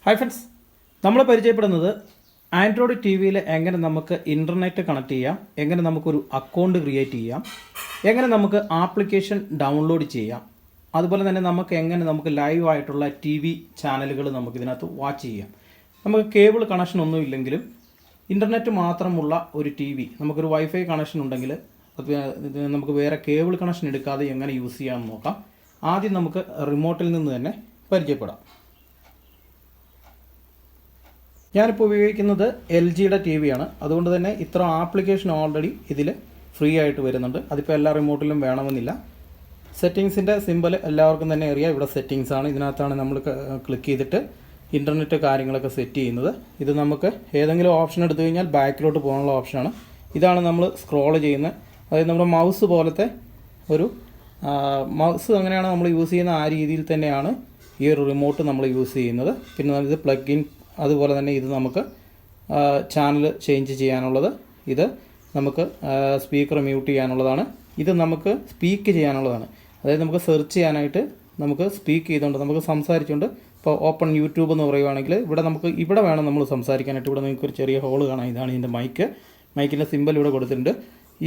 Hi friends, നമ്മൾ പരിചയപ്പെടുന്നത് Android T വിയിൽ എങ്ങനെ നമുക്ക് ഇൻ്റർനെറ്റ് കണക്ട് ചെയ്യാം, എങ്ങനെ നമുക്കൊരു അക്കൗണ്ട് ക്രിയേറ്റ് ചെയ്യാം, എങ്ങനെ നമുക്ക് ആപ്ലിക്കേഷൻ ഡൗൺലോഡ് ചെയ്യാം, അതുപോലെ തന്നെ നമുക്ക് ലൈവായിട്ടുള്ള ടി വി ചാനലുകൾ നമുക്കിതിനകത്ത് വാച്ച് ചെയ്യാം. നമുക്ക് കേബിൾ കണക്ഷൻ ഒന്നും ഇല്ലെങ്കിലും ഇൻ്റർനെറ്റ് മാത്രമുള്ള ഒരു ടി വി, നമുക്കൊരു വൈഫൈ കണക്ഷൻ ഉണ്ടെങ്കിൽ നമുക്ക് വേറെ കേബിൾ കണക്ഷൻ എടുക്കാതെ എങ്ങനെ യൂസ് ചെയ്യാമെന്ന് നോക്കാം. ആദ്യം നമുക്ക് റിമോട്ടിൽ നിന്ന് തന്നെ പരിചയപ്പെടാം. ഞാനിപ്പോൾ ഉപയോഗിക്കുന്നത് LGയുടെ ടി വിയാണ്. അതുകൊണ്ട് തന്നെ ഇത്ര ആപ്ലിക്കേഷൻ ഓൾറെഡി ഇതിൽ ഫ്രീ ആയിട്ട് വരുന്നുണ്ട്. അതിപ്പോൾ എല്ലാ റിമോട്ടിലും വേണമെന്നില്ല. സെറ്റിങ്സിൻ്റെ സിമ്പൽ എല്ലാവർക്കും തന്നെ അറിയാം. ഇവിടെ സെറ്റിങ്സ് ആണ്. ഇതിനകത്താണ് നമ്മൾ ക്ലിക്ക് ചെയ്തിട്ട് ഇൻ്റർനെറ്റ് കാര്യങ്ങളൊക്കെ സെറ്റ് ചെയ്യുന്നത്. ഇത് നമുക്ക് ഏതെങ്കിലും ഓപ്ഷൻ എടുത്തു കഴിഞ്ഞാൽ ബാക്കിലോട്ട് പോകാനുള്ള ഓപ്ഷനാണ്. ഇതാണ് നമ്മൾ സ്ക്രോൾ ചെയ്യുന്നത്. അതായത് നമ്മുടെ മൗസ് പോലത്തെ ഒരു മൗസ് അങ്ങനെയാണ് നമ്മൾ യൂസ് ചെയ്യുന്ന ആ രീതിയിൽ തന്നെയാണ് ഈ ഒരു റിമോട്ട് നമ്മൾ യൂസ് ചെയ്യുന്നത്. പിന്നെ ഇത് പ്ലഗ് ഇൻ, അതുപോലെ തന്നെ ഇത് നമുക്ക് ചാനൽ ചേഞ്ച് ചെയ്യാനുള്ളത്, ഇത് നമുക്ക് സ്പീക്കർ മ്യൂട്ട് ചെയ്യാനുള്ളതാണ്, ഇത് നമുക്ക് സ്പീക്ക് ചെയ്യാനുള്ളതാണ്. അതായത് നമുക്ക് സെർച്ച് ചെയ്യാനായിട്ട് നമുക്ക് സ്പീക്ക് ചെയ്തുകൊണ്ട് നമുക്ക് സംസാരിച്ചുകൊണ്ട് ഇപ്പോൾ ഓപ്പൺ യൂട്യൂബ് എന്ന് പറയുവാണെങ്കിൽ ഇവിടെ വേണം നമ്മൾ സംസാരിക്കാനായിട്ട്. ഇവിടെ നിങ്ങൾക്ക് ഒരു ചെറിയ ഹോൾ കാണാം. ഇതാണ് ഇതിൻ്റെ മൈക്കിൻ്റെ സിമ്പൽ ഇവിടെ കൊടുത്തിട്ടുണ്ട്.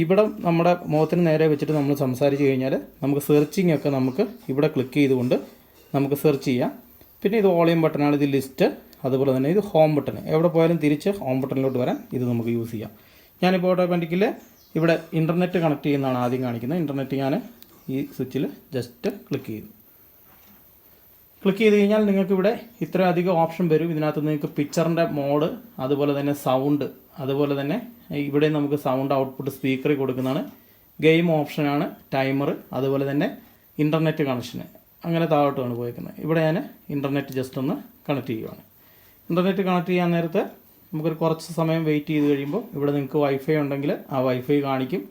ഇവിടെ നമ്മുടെ മുഖത്തിന് നേരെ വെച്ചിട്ട് നമ്മൾ സംസാരിച്ച് കഴിഞ്ഞാൽ നമുക്ക് സെർച്ചിങ് ഒക്കെ നമുക്ക് ഇവിടെ ക്ലിക്ക് ചെയ്തുകൊണ്ട് നമുക്ക് സെർച്ച് ചെയ്യാം. പിന്നെ ഇത് വോളിയം ബട്ടണാണ്, ഇത് ലിസ്റ്റ്, അതുപോലെ തന്നെ ഇത് ഹോം ബട്ടൺ. എവിടെ പോയാലും തിരിച്ച് ഹോം ബട്ടണിലോട്ട് വരാൻ ഇത് നമുക്ക് യൂസ് ചെയ്യാം. ഞാനിപ്പോൾ ഓട്ടോമാറ്റിക്കലി ഇവിടെ ഇൻ്റർനെറ്റ് കണക്ട് ചെയ്യുന്നതാണ് ആദ്യം കാണിക്കുന്നത്. ഇൻ്റർനെറ്റ് ഞാൻ ഈ സ്വിച്ചിൽ ജസ്റ്റ് ക്ലിക്ക് ചെയ്ത് കഴിഞ്ഞാൽ നിങ്ങൾക്ക് ഇവിടെ ഇത്രയധികം ഓപ്ഷൻ വരും. ഇതിനകത്ത് നിങ്ങൾക്ക് പിക്ചറിൻ്റെ മോഡ്, അതുപോലെ തന്നെ സൗണ്ട്, അതുപോലെ തന്നെ ഇവിടെ നമുക്ക് സൗണ്ട് ഔട്ട്പുട്ട് സ്പീക്കറിൽ കൊടുക്കുന്നതാണ്. ഗെയിം ഓപ്ഷനാണ്, ടൈമർ, അതുപോലെ തന്നെ ഇൻ്റർനെറ്റ് കണക്ഷന്, അങ്ങനെ താഴോട്ടാണ് പോയിരിക്കുന്നത്. ഇവിടെ ഞാൻ ഇൻ്റർനെറ്റ് ജസ്റ്റ് ഒന്ന് കണക്ട് ചെയ്യുവാണ്. ഇൻ്റർനെറ്റ് കണക്ട് ചെയ്യാൻ നേരത്തെ നമുക്കൊരു കുറച്ച് സമയം വെയിറ്റ് ചെയ്ത് കഴിയുമ്പോൾ ഇവിടെ നിങ്ങൾക്ക് വൈഫൈ ഉണ്ടെങ്കിൽ ആ വൈഫൈ കാണിക്കും.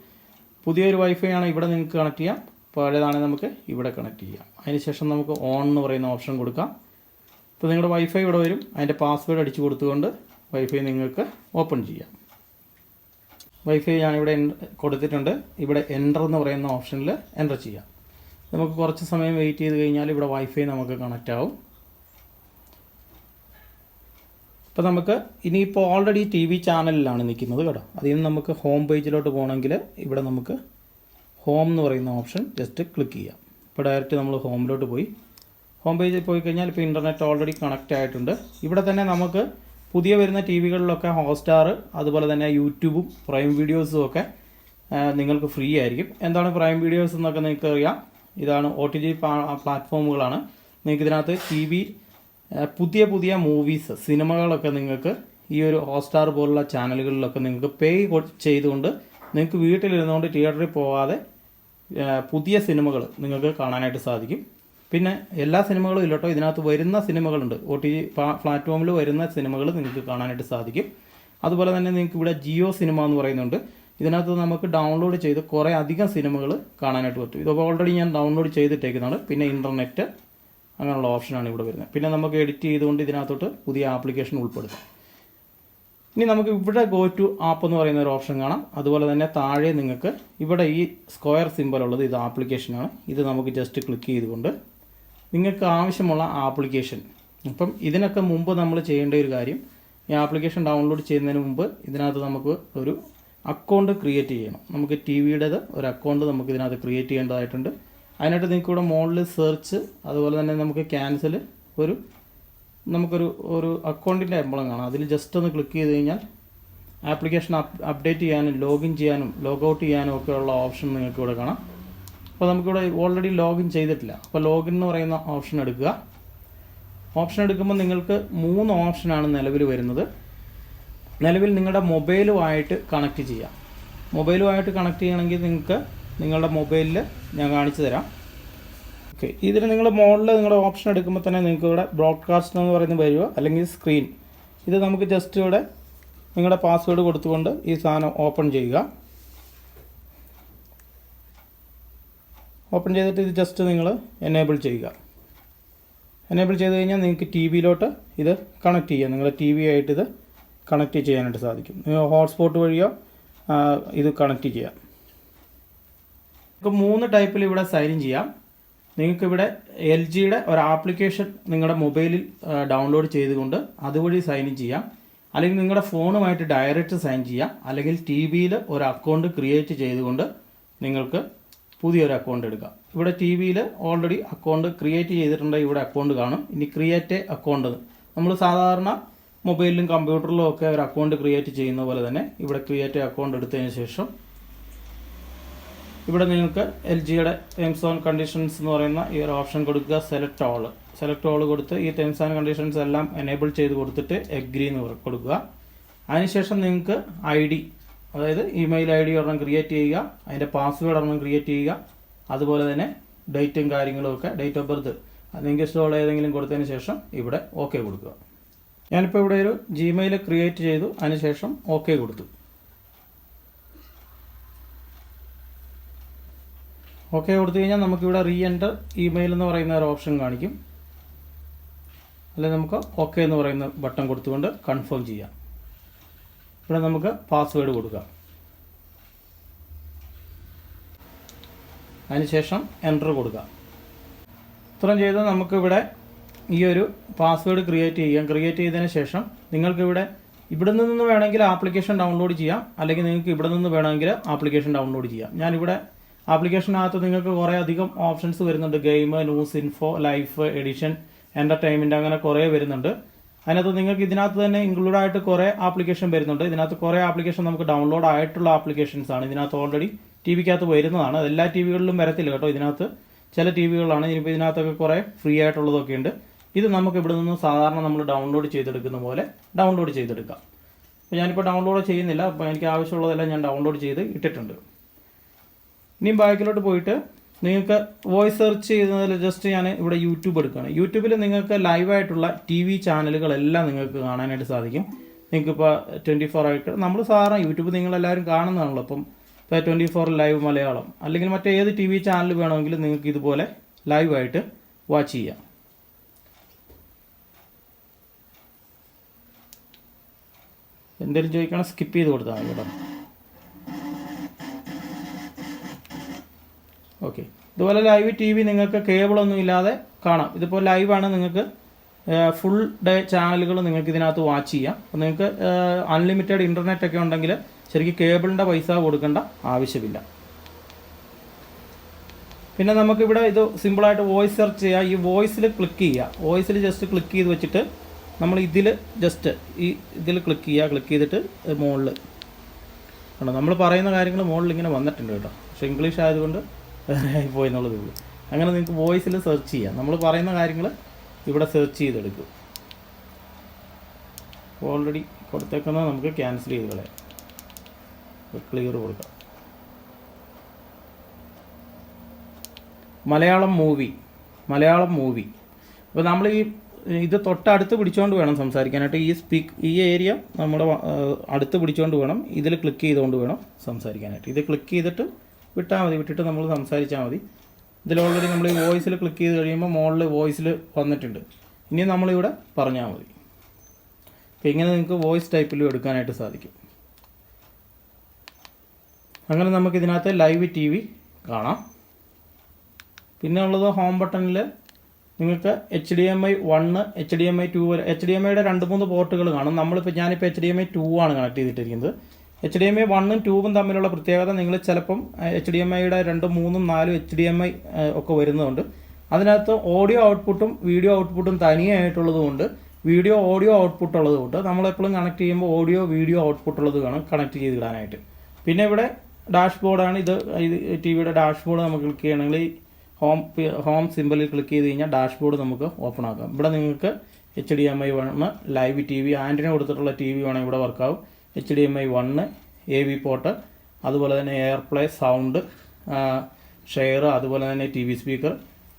പുതിയൊരു വൈഫൈ ആണ് ഇവിടെ നിങ്ങൾക്ക് കണക്ട് ചെയ്യാം, പഴയതാണെങ്കിൽ നമുക്ക് ഇവിടെ കണക്ട് ചെയ്യാം. അതിനുശേഷം നമുക്ക് ഓൺ എന്ന് പറയുന്ന ഓപ്ഷൻ കൊടുക്കാം. ഇപ്പോൾ നിങ്ങളുടെ വൈഫൈ ഇവിടെ വരും. അതിൻ്റെ പാസ്വേഡ് അടിച്ചു കൊടുത്തുകൊണ്ട് വൈഫൈ നിങ്ങൾക്ക് ഓപ്പൺ ചെയ്യാം. വൈഫൈ ഞാനിവിടെ കൊടുത്തിട്ടുണ്ട്. ഇവിടെ എൻ്റർ എന്ന് പറയുന്ന ഓപ്ഷനിൽ എൻ്റർ ചെയ്യാം. നമുക്ക് കുറച്ച് സമയം വെയിറ്റ് ചെയ്ത് കഴിഞ്ഞാൽ ഇവിടെ വൈഫൈ നമുക്ക് കണക്റ്റ് ആവും. ഇപ്പോൾ നമുക്ക് ഇനിയിപ്പോൾ ഓൾറെഡി ടി വി ചാനലിലാണ് നിൽക്കുന്നത് കേട്ടോ. അതിൽ നിന്ന് നമുക്ക് ഹോം പേജിലോട്ട് പോകണമെങ്കിൽ ഇവിടെ നമുക്ക് ഹോം എന്ന് പറയുന്ന ഓപ്ഷൻ ജസ്റ്റ് ക്ലിക്ക് ചെയ്യാം. ഇപ്പോൾ ഡയറക്റ്റ് നമ്മൾ ഹോമിലോട്ട് പോയി. ഹോം പേജിൽ പോയി കഴിഞ്ഞാൽ ഇപ്പോൾ ഇൻ്റർനെറ്റ് ഓൾറെഡി കണക്റ്റ് ആയിട്ടുണ്ട്. ഇവിടെ തന്നെ നമുക്ക് പുതിയ വരുന്ന ടി വികളിലൊക്കെ ഹോട്ട്സ്റ്റാർ, അതുപോലെ തന്നെ യൂട്യൂബും പ്രൈം വീഡിയോസും ഒക്കെ നിങ്ങൾക്ക് ഫ്രീ ആയിരിക്കും. എന്താണ് പ്രൈം വീഡിയോസ് എന്നൊക്കെ നിങ്ങൾക്ക് അറിയാം. ഇതാണ് OTT പ്ലാറ്റ്ഫോമുകളാണ്. നിങ്ങൾക്ക് ഇതിനകത്ത് ടി വി പുതിയ മൂവീസ്, സിനിമകളൊക്കെ നിങ്ങൾക്ക് ഈ ഒരു ഹോട്ട്സ്റ്റാർ പോലുള്ള ചാനലുകളിലൊക്കെ നിങ്ങൾക്ക് പേ ചെയ്തുകൊണ്ട് നിങ്ങൾക്ക് വീട്ടിലിരുന്നുകൊണ്ട് തിയേറ്ററിൽ പോകാതെ പുതിയ സിനിമകൾ നിങ്ങൾക്ക് കാണാനായിട്ട് സാധിക്കും. പിന്നെ എല്ലാ സിനിമകളും ഇല്ലട്ടോ, ഇതിനകത്ത് വരുന്ന സിനിമകളുണ്ട്. OTT പ്ലാറ്റ്ഫോമിൽ വരുന്ന സിനിമകൾ നിങ്ങൾക്ക് കാണാനായിട്ട് സാധിക്കും. അതുപോലെ തന്നെ നിങ്ങൾക്ക് ഇവിടെ ജിയോ സിനിമ എന്ന് പറയുന്നുണ്ട്. ഇതിനകത്ത് നമുക്ക് ഡൗൺലോഡ് ചെയ്ത് കുറേ അധികം സിനിമകൾ കാണാനായിട്ട് പറ്റും. ഇതൊക്കെ ഓൾറെഡി ഞാൻ ഡൗൺലോഡ് ചെയ്തിട്ടേക്കുന്നതാണ്. പിന്നെ ഇൻ്റർനെറ്റ് അങ്ങനെയുള്ള ഓപ്ഷനാണ് ഇവിടെ വരുന്നത്. പിന്നെ നമുക്ക് എഡിറ്റ് ചെയ്തുകൊണ്ട് ഇതിനകത്തോട്ട് പുതിയ ആപ്ലിക്കേഷൻ ഉൾപ്പെടുത്താം. ഇനി നമുക്ക് ഇവിടെ ഗോ ടു ആപ്പ് എന്ന് പറയുന്ന ഒരു ഓപ്ഷൻ കാണാം. അതുപോലെ തന്നെ താഴെ നിങ്ങൾക്ക് ഇവിടെ ഈ സ്ക്വയർ സിമ്പൽ ഉള്ളത്, ഇത് ആപ്ലിക്കേഷനാണ്. ഇത് നമുക്ക് ജസ്റ്റ് ക്ലിക്ക് ചെയ്തുകൊണ്ട് നിങ്ങൾക്ക് ആവശ്യമുള്ള ആപ്ലിക്കേഷൻ, അപ്പം ഇതിനൊക്കെ മുമ്പ് നമ്മൾ ചെയ്യേണ്ട ഒരു കാര്യം, ഈ ആപ്ലിക്കേഷൻ ഡൗൺലോഡ് ചെയ്യുന്നതിന് മുമ്പ് ഇതിനകത്ത് നമുക്ക് ഒരു അക്കൗണ്ട് ക്രിയേറ്റ് ചെയ്യണം. നമുക്ക് ടി വിയുടേത് ഒരു അക്കൗണ്ട് നമുക്ക് ഇതിനകത്ത് ക്രിയേറ്റ് ചെയ്യേണ്ടതായിട്ടുണ്ട്. അതിനായിട്ട് നിങ്ങൾക്ക് ഇവിടെ മുകളിൽ സെർച്ച്, അതുപോലെ തന്നെ നമുക്ക് ക്യാൻസൽ, നമുക്കൊരു അക്കൗണ്ടിൻ്റെ എംബ്ലം കാണാം. അതിൽ ജസ്റ്റ് ഒന്ന് ക്ലിക്ക് ചെയ്ത് കഴിഞ്ഞാൽ ആപ്ലിക്കേഷൻ അപ്ഡേറ്റ് ചെയ്യാനും ലോഗിൻ ചെയ്യാനും ലോഗൗട്ട് ചെയ്യാനും ഒക്കെ ഉള്ള ഓപ്ഷൻ നിങ്ങൾക്ക് ഇവിടെ കാണാം. അപ്പോൾ നമുക്കിവിടെ ഓൾറെഡി ലോഗിൻ ചെയ്തിട്ടില്ല. അപ്പോൾ ലോഗിൻ എന്ന് പറയുന്ന ഓപ്ഷൻ എടുക്കുക. ഓപ്ഷൻ എടുക്കുമ്പോൾ നിങ്ങൾക്ക് 3 ഓപ്ഷനാണ് നിലവിൽ വരുന്നത്. നിലവിൽ നിങ്ങളുടെ മൊബൈലുമായിട്ട് കണക്ട് ചെയ്യാം. മൊബൈലുമായിട്ട് കണക്ട് ചെയ്യണമെങ്കിൽ നിങ്ങൾക്ക് നിങ്ങളുടെ മൊബൈലിൽ ഞാൻ കാണിച്ചു തരാം. ഓക്കെ, ഇതിൽ നിങ്ങൾ മോഡിൽ നിങ്ങളുടെ ഓപ്ഷൻ എടുക്കുമ്പോൾ തന്നെ നിങ്ങൾക്ക് ഇവിടെ ബ്രോഡ്കാസ്റ്റ് എന്ന് പറയുന്നത് വരുമോ, അല്ലെങ്കിൽ സ്ക്രീൻ. ഇത് നമുക്ക് ജസ്റ്റ് ഇവിടെ നിങ്ങളുടെ പാസ്വേഡ് കൊടുത്തുകൊണ്ട് ഈ സാധനം ഓപ്പൺ ചെയ്യുക. ഓപ്പൺ ചെയ്തിട്ട് ഇത് ജസ്റ്റ് നിങ്ങൾ എനേബിൾ ചെയ്യുക. എനേബിൾ ചെയ്ത് കഴിഞ്ഞാൽ നിങ്ങൾക്ക് ടി വിയിലോട്ട് ഇത് കണക്ട് ചെയ്യാം. നിങ്ങളുടെ ടി വി ആയിട്ട് ഇത് കണക്ട് ചെയ്യാനായിട്ട് സാധിക്കും. നിങ്ങൾ ഹോട്ട്സ്പോട്ട് വഴിയോ ഇത് കണക്ട് ചെയ്യാം. നമുക്ക് 3 ടൈപ്പിൽ ഇവിടെ സൈൻ ഇൻ ചെയ്യാം. നിങ്ങൾക്കിവിടെ എൽ ജിയുടെ ഒരു ആപ്ലിക്കേഷൻ നിങ്ങളുടെ മൊബൈലിൽ ഡൗൺലോഡ് ചെയ്തുകൊണ്ട് അതുവഴി സൈൻ ഇൻ ചെയ്യാം. അല്ലെങ്കിൽ നിങ്ങളുടെ ഫോണുമായിട്ട് ഡയറക്റ്റ് സൈൻ ചെയ്യാം. അല്ലെങ്കിൽ ടി വിയിൽ ഒരു അക്കൗണ്ട് ക്രിയേറ്റ് ചെയ്തുകൊണ്ട് നിങ്ങൾക്ക് പുതിയൊരു അക്കൗണ്ട് എടുക്കാം. ഇവിടെ ടി വിയിൽ ഓൾറെഡി അക്കൗണ്ട് ക്രിയേറ്റ് ചെയ്തിട്ടുണ്ടെങ്കിൽ ഇവിടെ അക്കൗണ്ട് കാണും. ഇനി ക്രിയേറ്റ് അക്കൗണ്ട് നമ്മൾ സാധാരണ മൊബൈലിലും കമ്പ്യൂട്ടറിലും ഒക്കെ ഒരു അക്കൗണ്ട് ക്രിയേറ്റ് ചെയ്യുന്ന പോലെ തന്നെ ഇവിടെ ക്രിയേറ്റ് അക്കൗണ്ട് എടുത്തതിന് ശേഷം ഇവിടെ നിങ്ങൾക്ക് എൽ ജിയുടെ ടേംസ് ആൻഡ് കണ്ടീഷൻസ് എന്ന് പറയുന്ന ഈ ഒരു ഓപ്ഷൻ കൊടുക്കുക. സെലക്ട് ഓൾ കൊടുത്ത് ഈ ടേംസ് ആൻഡ് കണ്ടീഷൻസ് എല്ലാം എനേബിൾ ചെയ്ത് കൊടുത്തിട്ട് എഗ്രി എന്ന് കൊടുക്കുക. അതിനുശേഷം നിങ്ങൾക്ക് ID, അതായത് ഇമെയിൽ ID ഒരെണ്ണം ക്രിയേറ്റ് ചെയ്യുക, അതിൻ്റെ പാസ്വേഡ് ഒരെണ്ണം ക്രിയേറ്റ് ചെയ്യുക, അതുപോലെ തന്നെ ഡേറ്റും കാര്യങ്ങളും ഒക്കെ, ഡേറ്റ് ഓഫ് ബർത്ത് നിങ്ങൾക്ക് ഇഷ്ടമുള്ള ഏതെങ്കിലും കൊടുത്തതിന് ശേഷം ഇവിടെ ഓക്കെ കൊടുക്കുക. ഞാനിപ്പോൾ ഇവിടെ ഒരു ജിമെയിൽ ക്രിയേറ്റ് ചെയ്തു, അതിനുശേഷം ഓക്കെ കൊടുത്തു. ഓക്കെ കൊടുത്തു കഴിഞ്ഞാൽ നമുക്കിവിടെ റീ എൻ്റർ ഇമെയിൽ എന്ന് പറയുന്ന ഒരു ഓപ്ഷൻ കാണിക്കും. അല്ലെങ്കിൽ നമുക്ക് ഓക്കെ എന്ന് പറയുന്ന ബട്ടൺ കൊടുത്തുകൊണ്ട് കൺഫേം ചെയ്യാം. ഇവിടെ നമുക്ക് പാസ്വേഡ് കൊടുക്കാം. അതിനുശേഷം എൻ്റർ കൊടുക്കാം. ഇത്രയും ചെയ്ത് നമുക്കിവിടെ ഈ ഒരു പാസ്വേഡ് ക്രിയേറ്റ് ചെയ്യാം. ക്രിയേറ്റ് ചെയ്തതിന് ശേഷം നിങ്ങൾക്കിവിടെ ഇവിടെ നിന്ന് വേണമെങ്കിൽ ആപ്ലിക്കേഷൻ ഡൗൺലോഡ് ചെയ്യാം, അല്ലെങ്കിൽ നിങ്ങൾക്ക് ഇവിടെ നിന്ന് വേണമെങ്കിൽ ആപ്ലിക്കേഷൻ ഡൗൺലോഡ് ചെയ്യാം. ഞാനിവിടെ ആപ്ലിക്കേഷനകത്ത് നിങ്ങൾക്ക് കുറേ അധികം ഓപ്ഷൻസ് വരുന്നുണ്ട്. Game, news, info, life, edition, entertainment, അങ്ങനെ കുറേ വരുന്നുണ്ട്. അതിനകത്ത് നിങ്ങൾക്ക് ഇതിനകത്ത് തന്നെ ഇൻക്ലൂഡ് ആയിട്ട് കുറേ ആപ്ലിക്കേഷൻ വരുന്നുണ്ട്. ഇതിനകത്ത് കുറേ ആപ്ലിക്കേഷൻ നമുക്ക് ഡൗൺലോഡ് ആയിട്ടുള്ള ആപ്ലിക്കേഷൻസ് ആണ്. ഇതിനകത്ത് ഓൾറെഡി ടി വിക്കകത്ത് വരുന്നതാണ്. എല്ലാ ടി വികളിലും വരത്തില്ല കേട്ടോ. ഇതിനകത്ത് ചില ടി വികളാണ്. ഇനിയിപ്പോൾ ഇതിനകത്തൊക്കെ കുറേ ഫ്രീ ആയിട്ടുള്ളതൊക്കെ ഉണ്ട്. ഇത് നമുക്ക് ഇവിടെ നിന്ന് സാധാരണ നമ്മൾ ഡൗൺലോഡ് ചെയ്തെടുക്കുന്ന പോലെ ഡൗൺലോഡ് ചെയ്തെടുക്കാം. അപ്പോൾ ഞാനിപ്പോൾ ഡൗൺലോഡ് ചെയ്യുന്നില്ല. അപ്പോൾ എനിക്ക് ആവശ്യമുള്ളതെല്ലാം ഞാൻ ഡൗൺലോഡ് ചെയ്ത് ഇട്ടിട്ടുണ്ട്. ഇനിയും ബാക്കിലോട്ട് പോയിട്ട് നിങ്ങൾക്ക് വോയിസ് സെർച്ച് ചെയ്യുന്നതിൽ ജസ്റ്റ് ഞാൻ ഇവിടെ യൂട്യൂബ് എടുക്കുകയാണ്. യൂട്യൂബിൽ നിങ്ങൾക്ക് ലൈവായിട്ടുള്ള ടി വി ചാനലുകളെല്ലാം നിങ്ങൾക്ക് കാണാനായിട്ട് സാധിക്കും. നിങ്ങൾക്കിപ്പോൾ 24 ആയിട്ട് നമ്മൾ സാധാരണ യൂട്യൂബ് നിങ്ങളെല്ലാവരും കാണുന്നതാണല്ലോ. അപ്പം ഇപ്പോൾ 24 ലൈവ് മലയാളം അല്ലെങ്കിൽ മറ്റേത് ടി വി ചാനൽ വേണമെങ്കിലും നിങ്ങൾക്ക് ഇതുപോലെ ലൈവായിട്ട് വാച്ച് ചെയ്യാം. എന്തെങ്കിലും ചോദിക്കണം സ്കിപ്പ് ചെയ്ത് കൊടുത്താൽ മതി കേട്ടോ. ഓക്കെ, ഇതുപോലെ ലൈവ് ടി വി നിങ്ങൾക്ക് കേബിളൊന്നും ഇല്ലാതെ കാണാം. ഇതിപ്പോൾ ലൈവാണ്. നിങ്ങൾക്ക് ഫുൾ ഡേ ചാനലുകൾ നിങ്ങൾക്ക് ഇതിനകത്ത് വാച്ച് ചെയ്യാം. അപ്പോൾ നിങ്ങൾക്ക് അൺലിമിറ്റഡ് ഇൻ്റർനെറ്റ് ഒക്കെ ഉണ്ടെങ്കിൽ ശരിക്കും കേബിളിൻ്റെ പൈസ കൊടുക്കേണ്ട ആവശ്യമില്ല. പിന്നെ നമുക്കിവിടെ ഇത് സിമ്പിളായിട്ട് വോയിസ് സെർച്ച് ചെയ്യുക. ഈ വോയിസിൽ ക്ലിക്ക് ചെയ്യുക. വോയിസിൽ ജസ്റ്റ് ക്ലിക്ക് ചെയ്ത് വെച്ചിട്ട് നമ്മൾ ഇതിൽ ജസ്റ്റ് ഇതിൽ ക്ലിക്ക് ചെയ്യുക. ക്ലിക്ക് ചെയ്തിട്ട് മുകളിൽ കണ്ടോ, നമ്മൾ പറയുന്ന കാര്യങ്ങൾ മുകളിൽ ഇങ്ങനെ വന്നിട്ടുണ്ട് കേട്ടോ. പക്ഷേ ഇംഗ്ലീഷ് ആയതുകൊണ്ട് വേറെ ആയിപ്പോയി എന്നുള്ളതേ ഉള്ളൂ. അങ്ങനെ നിങ്ങൾക്ക് വോയിസിൽ സെർച്ച് ചെയ്യാം. നമ്മൾ പറയുന്ന കാര്യങ്ങൾ ഇവിടെ സെർച്ച് ചെയ്തെടുക്കും. ഓൾറെഡി കൊടുത്തേക്കുന്നത് നമുക്ക് ക്യാൻസൽ ചെയ്ത് കളയാം. ക്ലിയർ കൊടുക്കാം. മലയാളം മൂവി. അപ്പോൾ നമ്മൾ ഇത് തൊട്ടടുത്ത് പിടിച്ചുകൊണ്ട് വേണം സംസാരിക്കാനായിട്ട്. ഈ ഏരിയ നമ്മുടെ അടുത്ത് പിടിച്ചുകൊണ്ട് വേണം. ഇതിൽ ക്ലിക്ക് ചെയ്തുകൊണ്ട് വേണം സംസാരിക്കാനായിട്ട്. ഇത് ക്ലിക്ക് ചെയ്തിട്ട് വിട്ടാൽ മതി. വിട്ടിട്ട് നമ്മൾ സംസാരിച്ചാൽ മതി. ഇതിൽ ഓൾറെഡി നമ്മൾ ഈ വോയിസിൽ ക്ലിക്ക് ചെയ്ത് കഴിയുമ്പോൾ മുകളിൽ വോയിസിൽ വന്നിട്ടുണ്ട്. ഇനി നമ്മളിവിടെ പറഞ്ഞാൽ മതി. അപ്പോൾ ഇങ്ങനെ നിങ്ങൾക്ക് വോയിസ് ടൈപ്പിലും എടുക്കാനായിട്ട് സാധിക്കും. അങ്ങനെ നമുക്ക് ഇതിനകത്ത് ലൈവ് ടി വി കാണാം. പിന്നെ ഉള്ളത് ഹോം ബട്ടണിൽ നിങ്ങൾക്ക് HDMI 1, HDMI 2 വരെ, HDMIയുടെ 2-3 പോർട്ടുകൾ കാണും. ഞാനിപ്പോൾ HDMI 2 ആണ് കണക്ട് ചെയ്തിട്ടിരിക്കുന്നത്. HDMI 1ഉം 2ഉം തമ്മിലുള്ള പ്രത്യേകത, നിങ്ങൾ ചിലപ്പം HDMIയുടെ 2, 3, 4 HDMI ഒക്കെ വരുന്നതുകൊണ്ട് അതിനകത്ത് ഓഡിയോ ഔട്ട്പുട്ടും വീഡിയോ ഔട്ട്പുട്ടും തനിയായിട്ടുള്ളതുകൊണ്ട് ഓഡിയോ ഔട്ട്പുട്ട് ഉള്ളതുകൊണ്ട് നമ്മളെപ്പോഴും കണക്ട് ചെയ്യുമ്പോൾ വീഡിയോ ഔട്ട്പുട്ട് ഉള്ളത് വേണം കണക്ട് ചെയ്തിടാനായിട്ട്. പിന്നെ ഇവിടെ ഡാഷ്ബോർഡാണ്. ഇത് ടി വിയുടെ ഡാഷ്ബോർഡ് നമുക്ക് ക്ലിക്ക് ചെയ്യണമെങ്കിൽ ഹോം സിമ്പിളിൽ ക്ലിക്ക് ചെയ്ത് കഴിഞ്ഞാൽ ഡാഷ്ബോർഡ് നമുക്ക് ഓപ്പൺ ആക്കാം. ഇവിടെ നിങ്ങൾക്ക് HDMI 1 live TV antenna കൊടുത്തിട്ടുള്ള ടി വി വേണമെങ്കിൽ ഇവിടെ വർക്കാവും. HDMI 1 AV പോർട്ട്, അതുപോലെ തന്നെ എയർപ്ലേ, സൗണ്ട്, ഷെയർ, അതുപോലെ തന്നെ TV സ്പീക്കർ,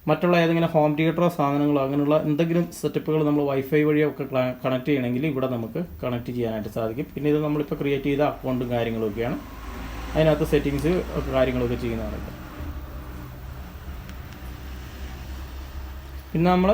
മറ്റുള്ള ഏതെങ്കിലും ഹോം തിയേറ്ററോ സാധനങ്ങളോ അങ്ങനെയുള്ള എന്തെങ്കിലും സെറ്റപ്പുകൾ നമ്മൾ വൈഫൈ വഴിയൊക്കെ കണക്ട് ചെയ്യണമെങ്കിൽ ഇവിടെ നമുക്ക് കണക്ട് ചെയ്യാനായിട്ട് സാധിക്കും. പിന്നെ ഇത് നമ്മളിപ്പോൾ ക്രിയേറ്റ് ചെയ്ത അക്കൗണ്ടും കാര്യങ്ങളൊക്കെയാണ്. അതിനകത്ത് സെറ്റിങ്സ് ഒക്കെ കാര്യങ്ങളൊക്കെ ചെയ്യുന്നതാണ്. പിന്നെ നമ്മൾ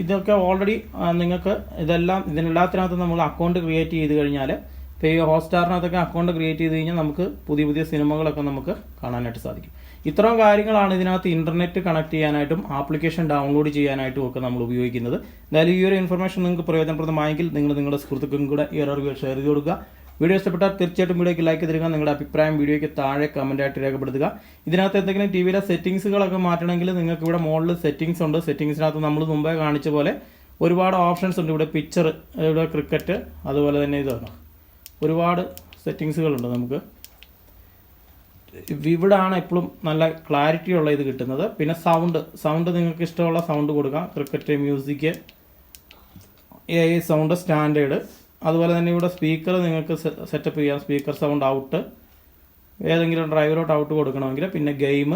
ഇതൊക്കെ ഓൾറെഡി നിങ്ങൾക്ക് ഇതിനെല്ലാത്തിനകത്ത് നമ്മൾ അക്കൗണ്ട് ക്രിയേറ്റ് ചെയ്ത് കഴിഞ്ഞാൽ, ഇപ്പോൾ ഈ ഹോട്ട്സ്റ്റാറിനകത്തൊക്കെ അക്കൗണ്ട് ക്രിയേറ്റ് ചെയ്ത് കഴിഞ്ഞാൽ നമുക്ക് പുതിയ സിനിമകളൊക്കെ നമുക്ക് കാണാനായിട്ട് സാധിക്കും. ഇത്രയും കാര്യങ്ങളാണ് ഇതിനകത്ത് ഇൻ്റർനെറ്റ് കണക്ട് ചെയ്യാനായിട്ടും ആപ്ലിക്കേഷൻ ഡൗൺലോഡ് ചെയ്യാനായിട്ടും ഒക്കെ നമ്മൾ ഉപയോഗിക്കുന്നത്. എന്തായാലും ഈ ഒരു ഇൻഫർമേഷൻ നിങ്ങൾക്ക് പ്രയോജനപ്രദമായെങ്കിൽ നിങ്ങൾ നിങ്ങളുടെ സുഹൃത്തുക്കൾക്കും കൂടെ ഈ ഒരു അറിവ് ഷെയർ ചെയ്ത് കൊടുക്കുക. വീഡിയോ ഇഷ്ടപ്പെട്ടാൽ തീർച്ചയായിട്ടും വീഡിയോയ്ക്ക് ലൈക്ക് തരിക. നിങ്ങളുടെ അഭിപ്രായം വീഡിയോയ്ക്ക് താഴെ കമൻറ്റായിട്ട് രേഖപ്പെടുത്തുക. ഇതിനകത്ത് എന്തെങ്കിലും ടി വിയിലെ സെറ്റിംഗ്സുകളൊക്കെ മാറ്റണമെങ്കിൽ നിങ്ങൾക്ക് ഇവിടെ മുകളിൽ സെറ്റിംഗ്സ് ഉണ്ട്. സെറ്റിംഗ്സിനകത്ത് നമ്മൾ മുമ്പേ കാണിച്ച പോലെ ഒരുപാട് ഓപ്ഷൻസ് ഉണ്ട്. ഇവിടെ പിക്ചർ, ഇവിടെ ക്രിക്കറ്റ്, അതുപോലെ തന്നെ ഇതാണ് ഒരുപാട് സെറ്റിങ്സുകളുണ്ട്. നമുക്ക് ഇവിടാണ് എപ്പോഴും നല്ല ക്ലാരിറ്റി ഉള്ള ഇത് കിട്ടുന്നത്. പിന്നെ സൗണ്ട് നിങ്ങൾക്ക് ഇഷ്ടമുള്ള സൗണ്ട് കൊടുക്കാം. Cricket, music, AI sound, standard. അതുപോലെ തന്നെ ഇവിടെ സ്പീക്കർ നിങ്ങൾക്ക് സെറ്റപ്പ് ചെയ്യാം. സ്പീക്കർ സൗണ്ട് ഔട്ട്, ഏതെങ്കിലും ഡ്രൈവറോട്ട് ഔട്ട് കൊടുക്കണമെങ്കിൽ, പിന്നെ ഗെയിം,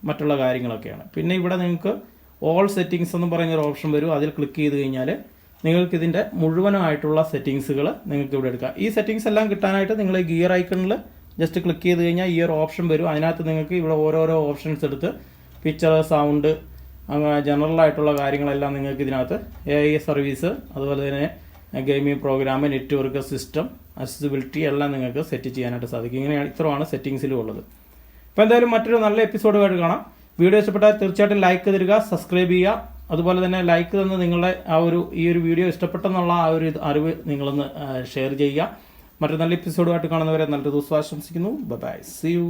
മറ്റുള്ള കാര്യങ്ങളൊക്കെയാണ്. പിന്നെ ഇവിടെ നിങ്ങൾക്ക് ഓൾ സെറ്റിങ്സ് എന്ന് പറയുന്നൊരു ഓപ്ഷൻ വരും. അതിൽ ക്ലിക്ക് ചെയ്ത് കഴിഞ്ഞാൽ നിങ്ങൾക്ക് ഇതിൻ്റെ മുഴുവനായിട്ടുള്ള സെറ്റിങ്സുകൾ നിങ്ങൾക്ക് ഇവിടെ എടുക്കാം. ഈ സെറ്റിങ്സ് എല്ലാം കിട്ടാനായിട്ട് നിങ്ങൾ ഈ ഗിയർ ഐക്കണിൽ ജസ്റ്റ് ക്ലിക്ക് ചെയ്ത് കഴിഞ്ഞാൽ ഈ ഒരു ഓപ്ഷൻ വരും. അതിനകത്ത് നിങ്ങൾക്ക് ഇവിടെ ഓരോരോ ഓപ്ഷൻസ് എടുത്ത് പിക്ചർ, സൗണ്ട്, അങ്ങനെ ജനറലായിട്ടുള്ള കാര്യങ്ങളെല്ലാം നിങ്ങൾക്ക് ഇതിനകത്ത് AI സർവീസ്, അതുപോലെ തന്നെ gaming program, network, system, accessibility എല്ലാം നിങ്ങൾക്ക് സെറ്റ് ചെയ്യാനായിട്ട് സാധിക്കും. ഇങ്ങനെയാണ്, ഇത്രയാണ് സെറ്റിങ്സിലും ഉള്ളത്. അപ്പോൾ എന്തായാലും മറ്റൊരു നല്ല എപ്പിസോഡുമായിട്ട് കാണാം. വീഡിയോ ഇഷ്ടപ്പെട്ടാൽ തീർച്ചയായിട്ടും ലൈക്ക് തരിക, സബ്സ്ക്രൈബ് ചെയ്യുക. അതുപോലെ തന്നെ ലൈക്ക് തന്ന് നിങ്ങളുടെ ഈ ഒരു വീഡിയോ ഇഷ്ടപ്പെട്ടെന്നുള്ള ആ ഒരു അറിവ് നിങ്ങളൊന്ന് ഷെയർ ചെയ്യുക. മറ്റൊരു നല്ല എപ്പിസോഡുമായിട്ട് കാണുന്നവരെ നല്ലൊരു ദിവസം ആശംസിക്കുന്നു. Bye bye, see U.